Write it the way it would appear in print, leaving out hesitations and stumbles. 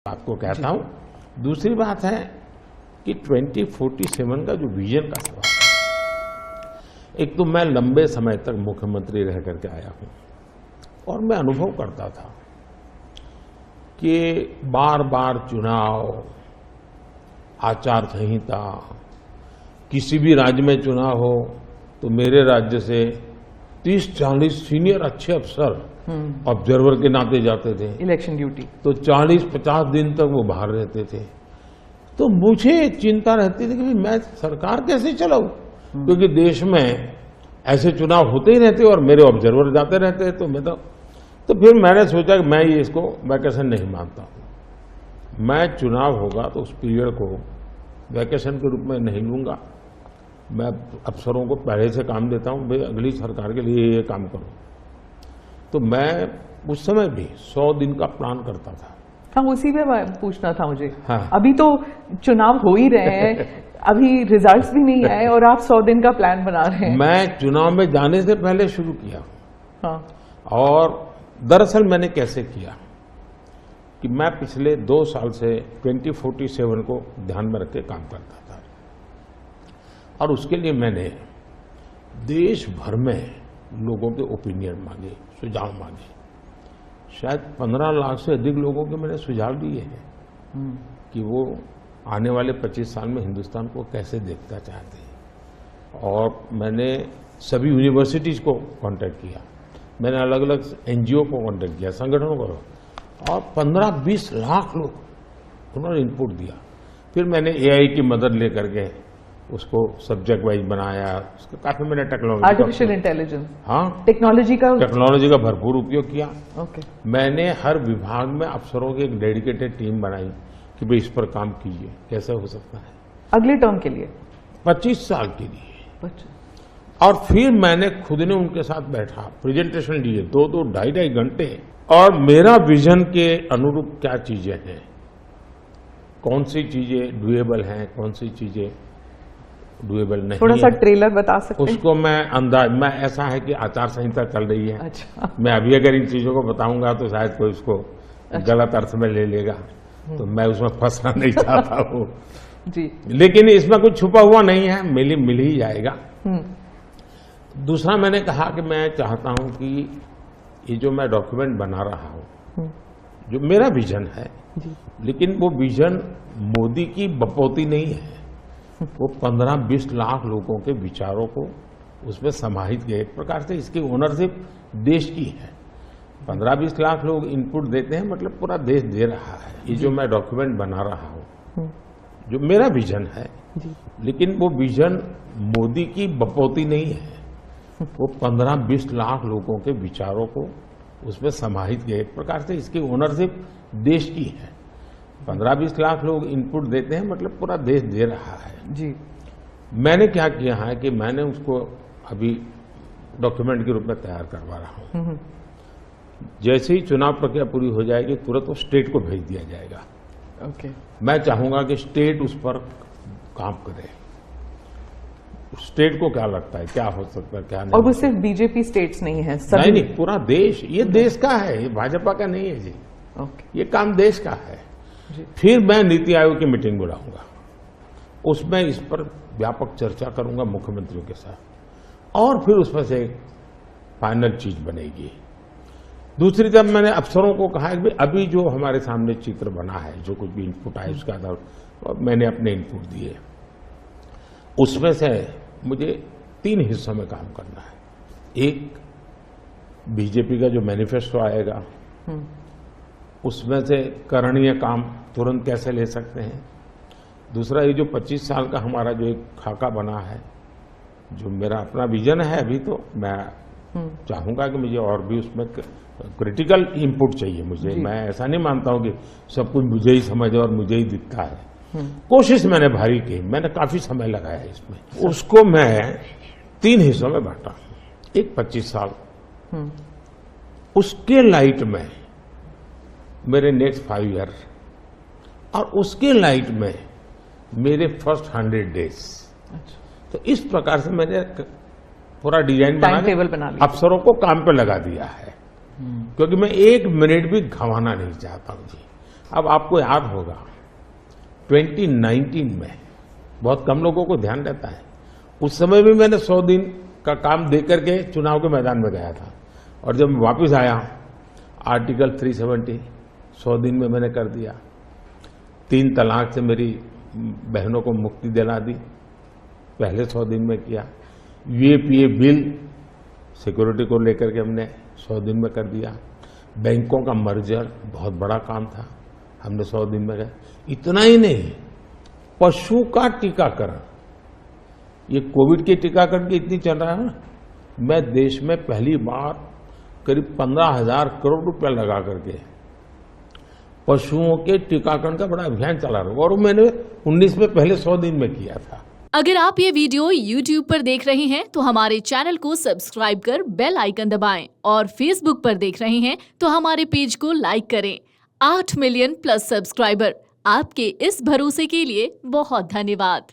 आपको कहता हूं। दूसरी बात है कि 2047 का जो विजन का सवाल है, एक तो मैं लंबे समय तक मुख्यमंत्री रह करके आया हूं और मैं अनुभव करता था कि बार बार चुनाव, आचार संहिता, किसी भी राज्य में चुनाव हो तो मेरे राज्य से 30-40 सीनियर अच्छे अफसर ऑब्जर्वर के नाते जाते थे इलेक्शन ड्यूटी, तो 40-50 दिन तक वो बाहर रहते थे। तो मुझे चिंता रहती थी कि मैं सरकार कैसे चलाऊं, क्योंकि देश में ऐसे चुनाव होते ही रहते और मेरे ऑब्जर्वर जाते रहते। तो फिर मैंने सोचा कि मैं ये इसको वैकेशन नहीं मानता हूं। मैं चुनाव होगा तो उस पीरियड को वैकेशन के रूप में नहीं लूंगा। मैं अफसरों को पहले से काम देता हूं, भाई अगली सरकार के लिए ये काम करो। तो मैं उस समय भी 100 दिन का प्लान करता था। हाँ, उसी पे पूछना था मुझे। हाँ। अभी तो चुनाव हो ही रहे हैं, अभी रिजल्ट्स भी नहीं आए और आप 100 दिन का प्लान बना रहे हैं। मैं चुनाव में जाने से पहले शुरू किया। हाँ। और दरअसल मैंने कैसे किया कि मैं पिछले 2 साल से 2047 को ध्यान में रख के काम करता था और उसके लिए मैंने देश भर में लोगों के ओपिनियन मांगे, सुझाव मांगे। शायद 15 लाख से अधिक लोगों के मैंने सुझाव दिए हैं कि वो आने वाले 25 साल में हिंदुस्तान को कैसे देखना चाहते हैं। और मैंने सभी यूनिवर्सिटीज को कांटेक्ट किया, मैंने अलग अलग एनजीओ को कांटेक्ट किया, संगठनों को, और 15-20 लाख लोग उन्होंने इनपुट दिया। फिर मैंने एआई की मदद लेकर के उसको सब्जेक्ट वाइज बनाया। उसका काफी मैंने टेक्नोलॉजी, आर्टिफिशियल इंटेलिजेंस, हाँ, टेक्नोलॉजी का भरपूर उपयोग किया। ओके। मैंने हर विभाग में अफसरों की एक डेडिकेटेड टीम बनाई कि भाई इस पर काम कीजिए, कैसे हो सकता है अगले टर्म के लिए, 25 साल के लिए। 25। और फिर मैंने खुद ने उनके साथ बैठा, प्रेजेंटेशन दिए 2-2, 2.5 घंटे, और मेरा विजन के अनुरूप क्या चीजें हैं, कौन सी चीजें डुएबल हैं, कौन सी चीजें डुएबल नहीं। थोड़ा सा ट्रेलर बता सकते हैं? उसको मैं ऐसा है कि आचार संहिता चल रही है। अच्छा। मैं अभी अगर इन चीजों को बताऊंगा तो शायद कोई उसको गलत अर्थ में ले लेगा, तो मैं उसमें फंसना नहीं चाहता हूँ जी। लेकिन इसमें कुछ छुपा हुआ नहीं है, मिल ही जाएगा। दूसरा मैंने कहा कि मैं चाहता हूं कि ये जो मैं डॉक्यूमेंट बना रहा हूं, जो मेरा विजन है, लेकिन वो विजन मोदी की बपौती नहीं है, वो 15-20 लाख लोगों के विचारों को उसमें समाहित किया। एक प्रकार से इसकी ओनरशिप देश की है। 15-20 लाख लोग इनपुट देते हैं, मतलब पूरा देश दे रहा है। ये जो मैं डॉक्यूमेंट बना रहा हूं, जो मेरा विजन है, लेकिन वो विजन मोदी की बपौती नहीं है, वो 15-20 लाख लोगों के विचारों को उसमें समाहित किया। एक प्रकार से इसकी ओनरशिप देश की है। 15-20 लाख लोग इनपुट देते हैं, मतलब पूरा देश दे रहा है जी। मैंने क्या किया है कि मैंने उसको अभी डॉक्यूमेंट के रूप में तैयार करवा रहा हूं। जैसे ही चुनाव प्रक्रिया पूरी हो जाएगी, तुरंत वो स्टेट को भेज दिया जाएगा। ओके। मैं चाहूंगा कि स्टेट उस पर काम करे। स्टेट को क्या लगता है, क्या हो सकता है, क्या नहीं। और वो सिर्फ बीजेपी स्टेट्स नहीं है, नहीं, पूरा देश, ये देश का है, ये भाजपा का नहीं है जी। ओके। ये काम देश का है। फिर मैं नीति आयोग की मीटिंग बुलाऊंगा, उसमें इस पर व्यापक चर्चा करूंगा मुख्यमंत्रियों के साथ, और फिर उसमें से एक फाइनल चीज बनेगी। दूसरी तरफ मैंने अफसरों को कहा कि अभी जो हमारे सामने चित्र बना है, जो कुछ भी इनपुट आए उसके आधार पर मैंने अपने इनपुट दिए। उसमें से मुझे 3 हिस्सों में काम करना है। एक, बीजेपी का जो मैनिफेस्टो आएगा, उसमें से करणीय काम तुरंत कैसे ले सकते हैं। दूसरा, ये जो 25 साल का हमारा जो एक खाका बना है, जो मेरा अपना विजन है, अभी तो मैं चाहूंगा कि मुझे और भी उसमें क्रिटिकल इनपुट चाहिए मुझे। मैं ऐसा नहीं मानता हूं कि सब कुछ मुझे ही समझ और मुझे ही दिखता है। कोशिश मैंने भारी की, मैंने काफी समय लगाया इसमें। उसको मैं 3 हिस्सों में बांटा। एक 25 साल, उसके लाइट में मेरे नेक्स्ट 5 ईयर, और उसके लाइट में मेरे फर्स्ट 100 डेज। तो इस प्रकार से मैंने पूरा डिजाइन बना के अफसरों को काम पे लगा दिया है, क्योंकि मैं 1 मिनट भी गंवाना नहीं चाहता हूं जी। अब आपको याद होगा 2019 में बहुत कम लोगों को ध्यान रहता है, उस समय भी मैंने 100 दिन का काम दे करके चुनाव के मैदान में गया था। और जब मैं वापस आया, आर्टिकल 370 100 दिन में मैंने कर दिया। 3 तलाक से मेरी बहनों को मुक्ति दिला दी, पहले 100 दिन में किया। यूएपीए बिल सिक्योरिटी को लेकर के हमने 100 दिन में कर दिया। बैंकों का मर्जर बहुत बड़ा काम था, हमने 100 दिन में किया। इतना ही नहीं, पशु का टीकाकरण, ये कोविड के टीकाकरण की इतनी चल रहा है ना, मैं देश में पहली बार करीब 15,000 करोड़ रुपया लगा करके पशुओं के टीकाकरण का बड़ा अभियान चला रहा हूं, और मैंने 19 में पहले 100 दिन में किया था। अगर आप ये वीडियो YouTube पर देख रहे हैं तो हमारे चैनल को सब्सक्राइब कर बेल आइकन दबाएं, और Facebook पर देख रहे हैं तो हमारे पेज को लाइक करें। 8 मिलियन प्लस सब्सक्राइबर, आपके इस भरोसे के लिए बहुत धन्यवाद।